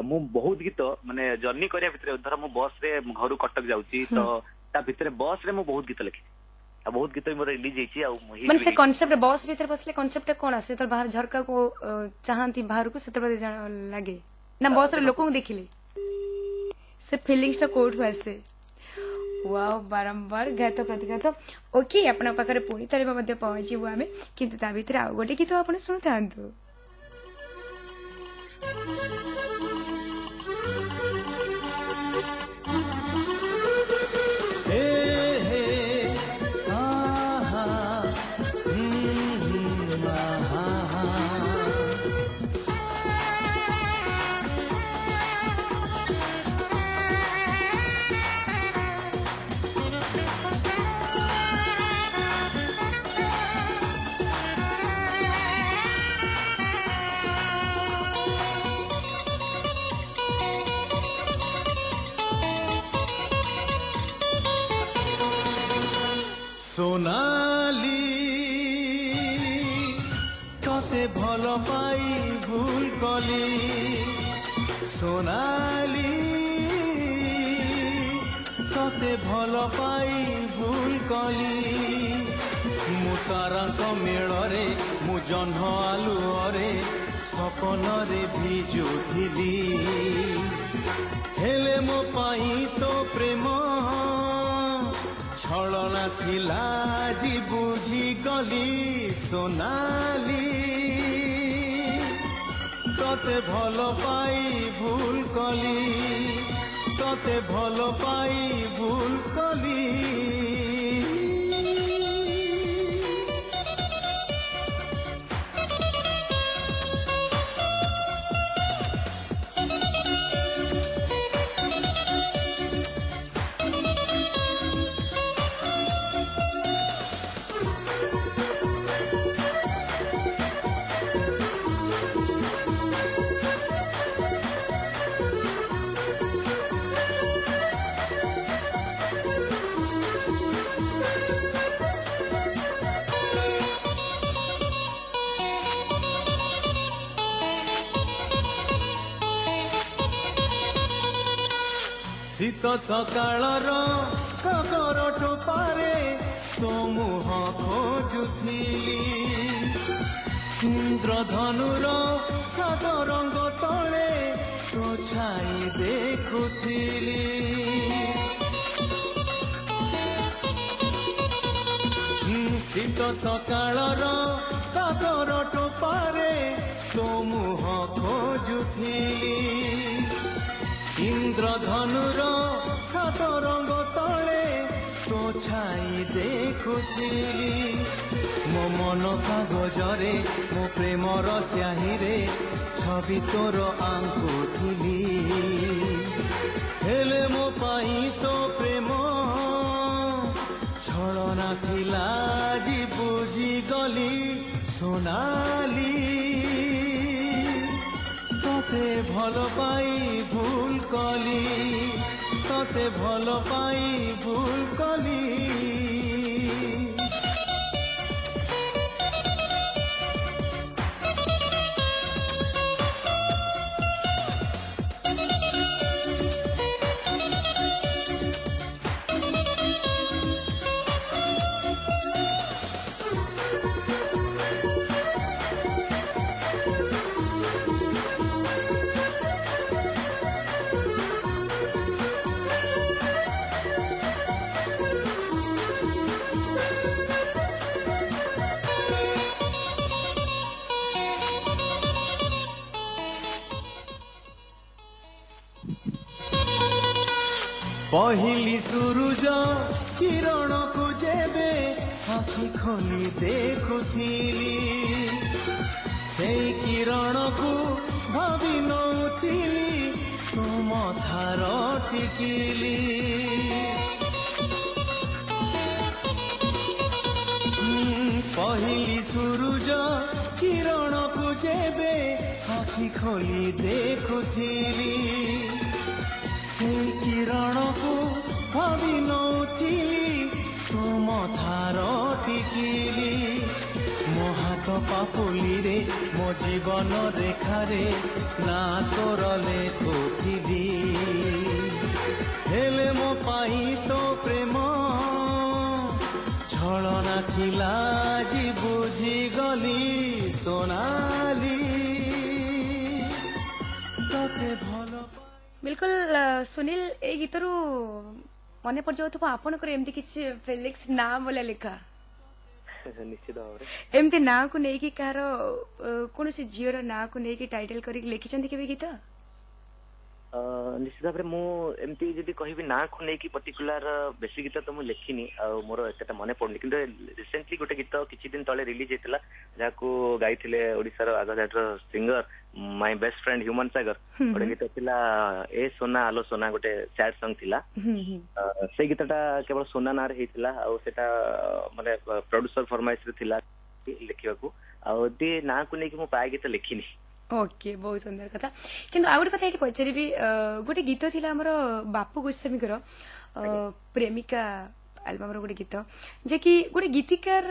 मु बहुत गीत माने जर्नी करिया भितरे धर मु बस रे घरु कटक जाउची तो ता भितरे बस रे मु बहुत गीत लिखि आ बहुत गीत मोर रिलीज हेची आ माने से कांसेप्ट बस भीतर बसले कांसेप्ट कोन आसे तो बाहर झरका को चाहंती बाहर को सेते लागे ना बस रे लोक देखिले से फीलिंग्स टा कोठ आसे वाओ बारंबार गात प्रतिघात ओके अपना पाखरे पुणी तारिबा मध्ये पहुंचीबो आमे किंतु ता भीतर आ गोटे गीत आपण सुनथांतु সোনালি ততে ভাল পাই ভুল কলি সোনালি ততে ভাল পাই ভুল কলি মু তারাঙ্ক মেଳରେ মু জহ্ন আলুଅରେ সপନରେ ভিজুথিলি হেলে মো পাই তো প্রেম ଛଳନା ଥିଲା ଆଜି ବୁଝିଗଲି ସୋନାଲି ତତେ ଭଲ ପାଇ ଭୁଲ କଲି ତତେ ଭଲ ପାଇ ଭୁଲ କଲି ଶୀତ ସକାଳର କାକର ଟୋପାରେ ତୋ ମୁହଁ ଖୋଜୁଥିଲି ଇନ୍ଦ୍ରଧନୁର ସାତ ରଙ୍ଗ ତଳେ ତୋ ଛାଇ ଦେଖୁଥିଲି ଶୀତ ସକାଳର କାକର ଟୋପାରେ ତୋ ମୁହଁ ଖୋଜୁଥିଲି ଇନ୍ଦ୍ରଧନୁର ସାତ ରଙ୍ଗ ତଳେ ତୋ ଛାଇ ଦେଖୁଥିଲି ମୋ ମନ କାଗଜରେ ମୋ ପ୍ରେମର ସ୍ୟାହିରେ ଛବି ତୋର ଆଙ୍କୁଥିଲି ହେଲେ ମୋ ପାଇଁ ତୋ ପ୍ରେମ ଛଳନା ଥିଲା ଆଜି ବୁଝିଗଲି ସୋନାଲି ତତେ ଭଲ ପାଇ ଭୁଲ କଲି ତତେ ଭଲ ପାଇ ଭୁଲ କଲି पहली सूरज किरण को जेबे आखि खोली देखुथिली से किरण को भावी नौथिली तुम थार टिकिली पहली सूरज किरण को जेबे आखि खोली देखुथिली से किरण को भावी नौथिली तुम थार टिकिली मो हाथ पापुली रे मो जीवन रेखारे ना तोर लेखुथिली हेले मो पाई तो प्रेम छलना थिला जी बुझिगली सोनाली तते भल बिल्कुल सुनील ए गीतरू मन पड़ जाऊ आपणकर एमती किसी फिलिक्स ना बोला लिखा निश्चित भाव एमती ना को लेकिन कहार कौन सी झीर ना को लेकिन टाइटल कर लिखिं के गीत निश्चित भाव एमती जदि कहबी ना को लेकिन पर्टिकुलर बेसी गीत तो मुझे लिखिनी मोर एत मन पड़नी कि रिसेंटली गोटे गीत किसी दिन तले रिलीज होता जहाँ गाई ओडिशार आगधाटर singer my best friend Human Sagar गोटे गीत थिला ए सोना आलो सोना गोटे सैड सॉन्ग थिला से गीतटा केवल सोना नार हेतिला आ सेटा माने प्रोड्यूसर फरमाइश रे थिला लिखिबा को आ दी ना को नै कि मो पाए गीत लिखिनी ओके बहुत सुंदर कथा किंतु आ गोटे कथा एठी पचारिबी गोटे गीत थिला हमर बापू गोस्वामीकर प्रेमिका एल्बम रो गोटे गीत जे कि गोटे गीतिकार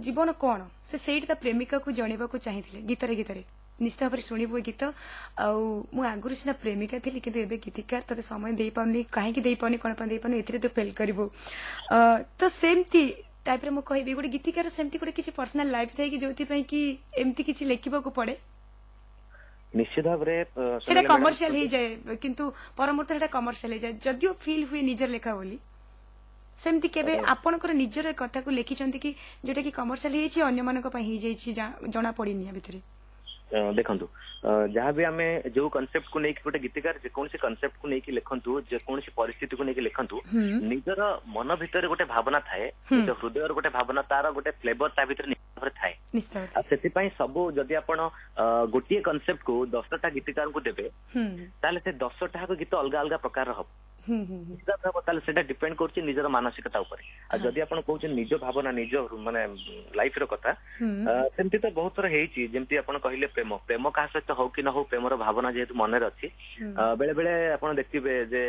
जीवन कोन से सेठी प्रेमिका को जणेबा को चाहिथिले गीतरे गीतरे निश्चित भाव शुणु गीत आगुरी सीना प्रेमिका थी कि गीतिकार ते समय दे पानी कहीं दे पानी कौन दे पानी ए तो फेल करू तो सेमती टाइप रे मुझे कहबी गोटे गीतिकार सेमती गोटे किसी पर्सनल लाइफ थाई कि जो कि एमती किसी लिखा पड़े निश्चित भाव से कमर्शियल हो जाए किंतु परमुहूर्त कमर्शियल हो जाए जदियो फील हुए निजर लेखा बोली सेमती केबे आपणकर निजर कथा को लिखिचंती कि जोटा कि कमर्शियल हेछि अन्य मानक पई हे जाइछि जणा पड़िनी या भितरे देखंतु जहाँ भी आमे जो कॉन्सेप्ट को लेकिन गोटे गीतकार जेकोसी कॉन्सेप्ट को लेकिन लिखंतु जेकोसी परिस्थिति को लेकिन लिखंतु निजर मन भितर गोटे भावना थाए निज हृदय गोटे भावना तार गोटे फ्लेवर ता भितर निजर थाए सेति पई सब जदि आपण गोटिए कॉन्सेप्ट को 10टा गीतकार को देबे ताले से 10टा को गीत अलग अलग प्रकार हो ताले सेटा डिपेंड करछि निजर मानसिकता ऊपर आ जदि आपण कहउछ निज भावना निज माने लाइफ रो कथा सेमति तो बहुत तरह हेछि जेमति आपण कहिले प्रेम प्रेम का सहित हो कि न हो प्रेमर भावना जेहेतु मन अच्छी बेले बेले आपण देखिबे जे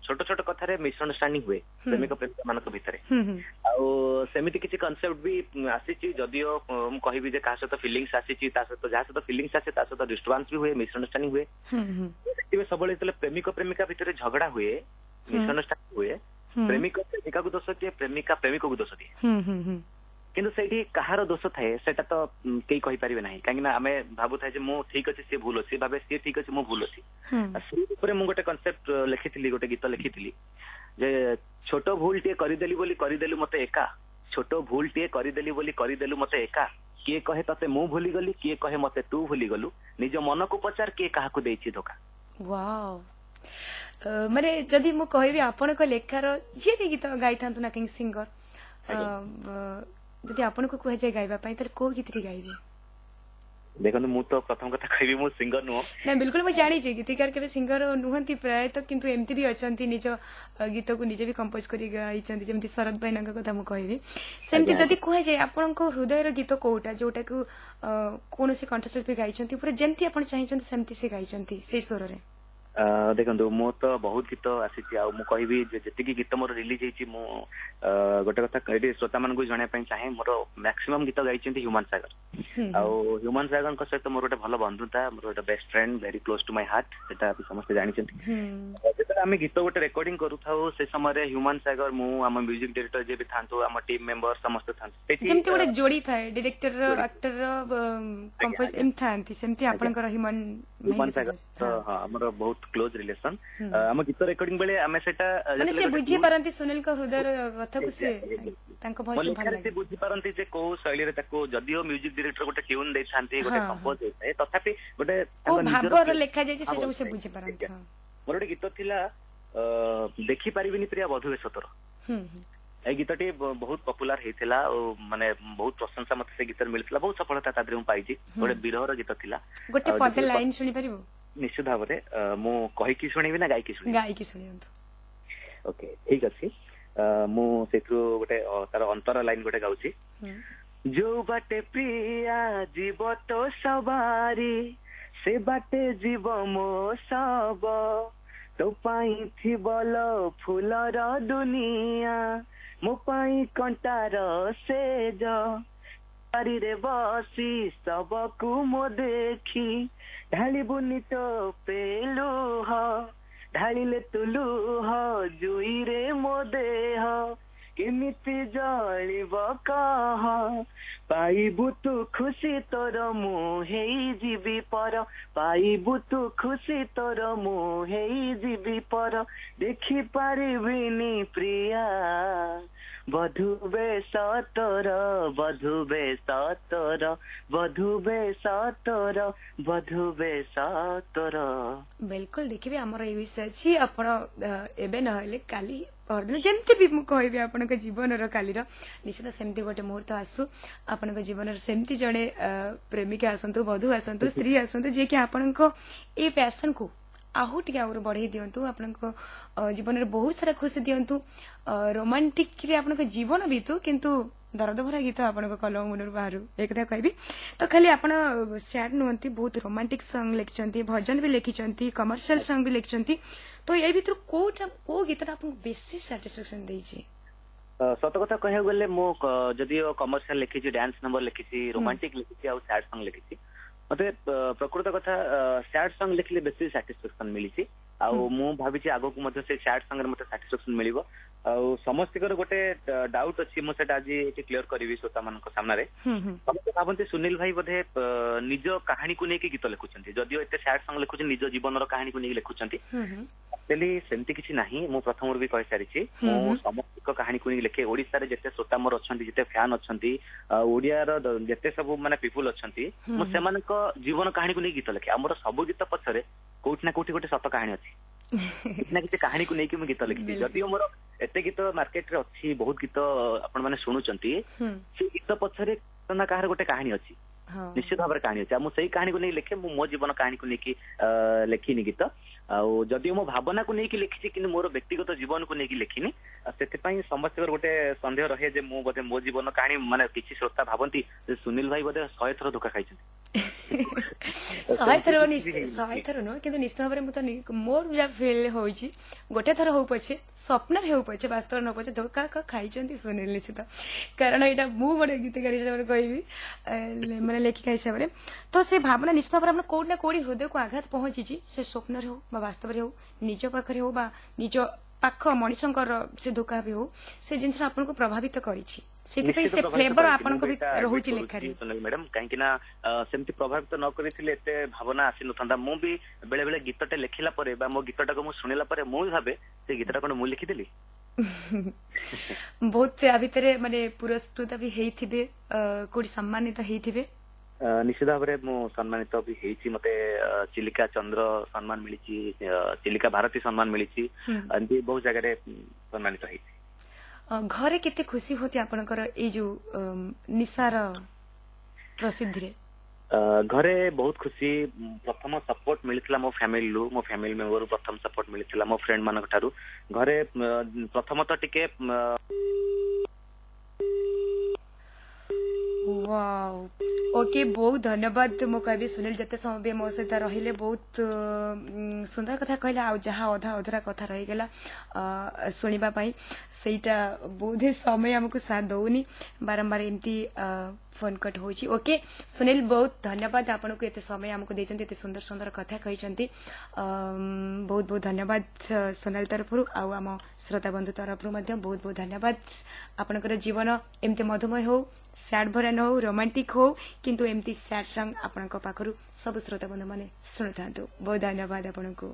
छोट छोट कथा रे मिसअंडरस्टैंडिंग हुए प्रेमिक प्रेमिका मानक भितरे आउ सेमिति किछि कांसेप्ट भी आसीछि जदियो हम कहिबी जे का सहित फीलिंग्स आसीछि ता सहित जा सहित फीलिंग्स आसे ता सहित डिस्टर्बेंस भी हुए मिसअंडरस्टैंडिंग हुए देखिबे सबले तले प्रेमिक प्रेमिका भितरे झगड़ा हुए मिसअंडरस्टैंडिंग हुए प्रेमिक प्रेमिका को दोष दिए प्रेमिका प्रेमिक को दोष दिए किंतु सेठी कहार दोष थाए सेटा तो केही कहि परिबे नाही काहे ना हमें भाबु थाए जे मो ठीक अछि से भूल अछि भाबे से ठीक अछि मो भूल अछि से ऊपर मु गोटे कांसेप्ट लिखिथिली गोटे गीत लिखिथिली जे छोट भूल टे करिदेली बोली करिदेलु मते एका छोट भूल टे करिदेली बोली करिदेलु मते एका किए कहे तते मु भूली गली किए कहे मते तू भूली गलु निज मन को पचार किए काहा को देछि धोखा वाओ माने जदि मु कहबी आपण को लेखार जे भी गीत गाई थांतु ना किंग सिंगर जदि आपण को कहे जाय गाइबा पई त को गीत रे गाइबे देखो मु तो प्रथम कथा कहबी मु सिंगर नो ना बिल्कुल मु जानी छी गीतकार केबे सिंगर नुहंती प्राय तो किंतु एमती भी अचंती निज गीत को निजे भी कंपोज करी गाइचंती जेमती शरद भाई नंगा कथा मु कहबी सेमती जदि कहे जाय आपण को हृदय रो गीत कोउटा जोटा को कोनोसी कंठशिल्पी गाइचंती पूरा जेमती आपण चाहिचंती सेमती से गाइचंती से स्वर रे देखो मो तो बहुत गीत आसी आ मु कहबी जेतिकी गीत मोर रिलीज हेची मु गोटे कथा एडी श्रोता मन को जणे पई चाहे मोर मैक्सिमम गीत गाइचंती ह्यूमन सागर आ ह्यूमन सागर को सहित मोर गोटे भलो बंधुता मोर गोटे best friend very close to my heart सेटा आप समस्त जानिचंती जेतरा हम गीत गोटे रिकॉर्डिंग करू थाओ से समय रे ह्यूमन सागर मु हम म्यूजिक डायरेक्टर जे भी थांतो हम टीम मेंबर समस्त थांतो जेमती गोटे जोड़ी थाए डायरेक्टर एक्टर कंपोज एम थांती सेमती आपनकर ह्यूमन सागर हां हमर बहुत क्लोज रिलेशन हम गीत रिकॉर्डिंग बेले हमें सेटा माने से बुझी परंती सुनील को हृदय कथा को से तांको भॉइस भल लागे बुझी परंती जे को शैली रे ताको जदियो म्यूजिक डायरेक्टर गोटे ट्यून दे थांती गोटे कंपोज होय तथापि गोटे को भाबर लेखा जाय से जो से बुझी परंती मोर गोटे गीत थिला देखि परिबिनी प्रिया बधुवे सतर ए गीतटी बहुत पॉपुलर हेथिला ओ माने बहुत प्रशंसा मते से गीतर मिलथिला बहुत सफलता तादरे हम पाइजी गोटे विरहर गीत थिला गोटे पद लाइन सुनि परिबो निश्चित भाव मु कही कि शुणिबी ना गाई कि शुणिबी ओके ठीक अछि मु सेथु गोटे तार अंतर लाइन गोटे गाउची जो बाटे प्रिया जीव तो सवारी से बाटे जीव मो सब तो पाई थी बोल फूलर दुनिया मो पाई कंटार सेज पारी रे बसी सबकु मो देखी ढाली बुनी तो पेलू ह ढालिले तुलू ह जुई रे मो देह केमिति जलिब कह पाइबु तू खुशी तोर मु हेई जीवी पर पाइबु तू खुशी तोर मु हेई जीवी पर देखि पारिबिनी प्रिया बधुबे सतर बधुबे सतर बधुबे सतर बधुबे सतर बिल्कुल देखिबे हमर ए विषय अछि आपण एबे नहले काली परदिन जेमती भी मु कहबी आपण के जीवन रो काली रो निश्चित सेमती गोटे मुहूर्त आसु आपण के जीवन रो सेमती जणे प्रेमिका आसंतु वधु आसंतु स्त्री आसंतु जे कि आपण को ए पैशन को आहु टिके आउर बढ़ाई दियंतु आपण को जीवन रे बहुत सारा खुशी दियंतु रोमांटिक रे आपण को जीवन बीतु किंतु दर्द भरा गीत आपण को कलम मुनर बाहरु एक कथा कहबी तो खाली आपण सैड नुहंती बहुत रोमांटिक सॉन्ग लिखचंती भजन भी लिखिचंती कमर्शियल सॉन्ग भी लिखचंती तो ए भीतर को गीतटा आपण बेसी सैटिस्फैक्शन देई छी सत कथा कहया गले मो जदियो कमर्शियल लिखिची डांस नंबर लिखिची रोमांटिक लिखिची आ सैड सॉन्ग लिखिची मते प्रकृत कथा सैड सॉन्ग लिखले बेसी सैटिस्फैक्शन मिलिची ଆଉ ମୁଁ ଭାବିଛି ଆଗକୁ ମଧ୍ୟ ସେ ସ୍ୟାଡ ସଙ୍ଗରେ ମତେ ସାଟିସ୍ଫାକ୍ସନ ମିଳିବ ଆଉ ସମସ୍ତଙ୍କର ଗୋଟେ ଡାଉଟ୍ ଅଛି ମୁଁ ସେଟା ଆଜି ଏଠି କ୍ଲିୟର କରିବି ଶ୍ରୋତା ମାନଙ୍କ ସାମ୍ନାରେ ହୁଁ ହୁଁ ସମସ୍ତେ ଭାବନ୍ତି ସୁନୀଲ ଭାଇ ବୋଧେ ନିଜ କାହାଣୀକୁ ନେଇକି ଗୀତ ଲେଖୁଛନ୍ତି ଯଦିଓ ଏତେ ସ୍ୟାଡ ସଙ୍ଗ ଲେଖୁଛନ୍ତି ନିଜ ଜୀବନର କାହାଣୀକୁ ନେଇକି ଲେଖୁଛନ୍ତି ହୁଁ ହୁଁ ଆକ୍ଚୁଆଲି ସେମିତି କିଛି ନାହିଁ ମୁଁ ପ୍ରଥମରୁ ବି କହିସାରିଛି ମୁଁ ସମସ୍ତଙ୍କ କାହାଣୀକୁ ନେଇକି ଲେଖେ ଓଡିଶାରେ ଯେତେ ଶ୍ରୋତା ମୋର ଅଛନ୍ତି ଯେତେ ଫ୍ୟାନ୍ ଅଛନ୍ତି ଓଡିଆର ଯେତେ ସବୁ ମାନେ ପିପୁଲ ଅଛନ୍ତି ମୁଁ ସେମାନଙ୍କ ଜୀବନ କାହାଣୀକୁ ନେଇକି ଗୀତ ଲେଖେ ଆମର ସବୁ ଗୀତ ପଛରେ କୋଉଠି ନା କୋଉଠି ଗୋଟେ ସତ କାହାଣୀ ଅଛି କିଛି ନା କିଛି କାହାଣୀକୁ ନେଇକି ମୁଁ ଗୀତ ଲେଖିଛି ଯଦିଓ ମୋର ଏତେ ଗୀତ ମାର୍କେଟରେ ଅଛି ବହୁତ ଗୀତ ଆପଣ ମାନେ ଶୁଣୁଛନ୍ତି ସେ ଗୀତ ପଛରେ ନା କାହାର ଗୋଟେ କାହାଣୀ ଅଛି ହଁ ନିଶ୍ଚିତ ଭାବରେ କାହାଣୀ ଅଛି ଆଉ ମୁଁ ସେଇ କାହାଣୀକୁ ନେଇ ଲେଖେ ମୁଁ ମୋ ଜୀବନ କାହାଣୀକୁ ନେଇକି ଲେଖିନି ଗୀତ ଆଉ ଯଦିଓ ମୋ ଭାବନାକୁ ନେଇକି ଲେଖିଛି କିନ୍ତୁ ମୋର ବ୍ୟକ୍ତିଗତ ଜୀବନକୁ ନେଇକି ଲେଖିନି ସେଥିପାଇଁ ସମସ୍ତଙ୍କର ଗୋଟେ ସନ୍ଦେହ ରହେ ଯେ ମୁଁ ବୋଧେ ମୋ ଜୀବନ କାହାଣୀ ମାନେ କିଛି ଶ୍ରୋତା ଭାବନ୍ତି ଯେ ସୁନୀଲ ଭାଇ ବୋଧେ 100 ଥର ଧୋକା ଖାଇଛନ୍ତି 100 ଥର ନୁହଁ କିନ୍ତୁ ନିଶ୍ଚିତ ଭାବରେ ମୁଁ ତ ମୋର ଯାହା ଫିଲ୍ ହଉଛି ଗୋଟେ ଥର ହଉ ପଛେ ସ୍ୱପ୍ନରେ ହଉ ପଛେ ବାସ୍ତବରେ ନ ପଛେ ଧୋକା ଖାଇଛନ୍ତି ସୁନୀଲ ନିଶ୍ଚିତ କାରଣ ଏଇଟା ମୁଁ ଗୋଟେ ଗୀତକାର ହିସାବରେ କହିବି ମାନେ ଲେଖିକା ହିସାବରେ ତ ସେ ଭାବନା ନିଶ୍ଚିତ ଭାବରେ ଆମର କୋଉଠି ନା କୋଉଠି ହୃଦୟକୁ ଆଘାତ ପହଞ୍ଚିଛି ସେ ସ୍ୱପ୍ନରେ ହଉ ବା ବାସ୍ତବରେ ହଉ ନିଜ ପାଖରେ ହଉ ବା ନିଜ ପାଖ ମଣିଷଙ୍କର ସେ ଧୋକା ବି ହଉ ସେ ଜିନିଷଟା ଆପଣଙ୍କୁ ପ୍ରଭାବିତ କରିଛି ସେଥିପାଇଁ ସେ ଫ୍ଲେଭର ଆପଣଙ୍କ ରହୁଛି ଲେଖାରେ ମ୍ୟାଡାମ କାହିଁକି ନା ସେମିତି ପ୍ରଭାବିତ ନ କରିଥିଲେ ଏତେ ଭାବନା ଆସିନଥାନ୍ତା ମୁଁ ବି ବେଳେ ବେଳେ ଗୀତଟେ ଲେଖିଲା ପରେ ବା ମୋ ଗୀତଟାକୁ ମୁଁ ଶୁଣିଲା ପରେ ମୁଁ ବି ଭାବେ ସେ ଗୀତଟା କଣ ମୁଁ ଲେଖିଥିଲି ବହୁତ ଆ ଭିତରେ ମାନେ ପୁରସ୍କୃତ ବି ହେଇଥିବେ କୋଉଠି ସମ୍ମାନିତ ହେଇଥିବେ ନିଶ୍ଚିତ ଭାବରେ ମୁଁ ସମ୍ମାନିତ ବି ହେଇଛି ମତେ ଚିଲିକା ଚନ୍ଦ୍ର ସମ୍ମାନ ମିଳିଛି ଚିଲିକା ଭାରତୀ ସମ୍ମାନ ମିଳିଛି ଏମିତି ବହୁତ ଜାଗାରେ ସମ୍ମାନିତ ହେଇଛି ଘରେ କେତେ ଖୁସି ହୁଅନ୍ତି ଆପଣଙ୍କର ଏଇ ଯୋଉ ନିଶାର ପ୍ରସିଦ୍ଧିରେ ଘରେ ବହୁତ ଖୁସି ପ୍ରଥମ ସପୋର୍ଟ ମିଳିଥିଲା ମୋ ଫ୍ୟାମିଲିରୁ ମୋ ଫ୍ୟାମିଲି ମେମ୍ବରରୁ ପ୍ରଥମ ସପୋର୍ଟ ମିଳିଥିଲା ମୋ ଫ୍ରେଣ୍ଡ ମାନଙ୍କ ଠାରୁ ଘରେ ପ୍ରଥମତଃ ଟିକେ वाओ ओके बहुत धन्यवाद मु कहबी सुनील जते समय भी मो सहित रहिले बहुत सुंदर कथा कहले आ जहाँ अधा अधरा कथा रही गला सुनिबा पई सेटा बोधे समय हमको साथ दउनी बारंबार एमती फोन कट होची ओके सुनील बहुत धन्यवाद आपन को एते समय हमको देचंती एते सुंदर सुंदर कथा कहिचंती बहुत बहुत धन्यवाद सोनाल तरफरु आ आम श्रोता बंधु तरफरु मध्ये बहुत बहुत धन्यवाद आपनकर जीवन एमते मधुमय हो सैड भरन हो रोमांटिक हो किंतु एमती सैड सॉन्ग आपनक पाखरु सब श्रोता बंधु माने सुनथांतु बहुत धन्यवाद आपनको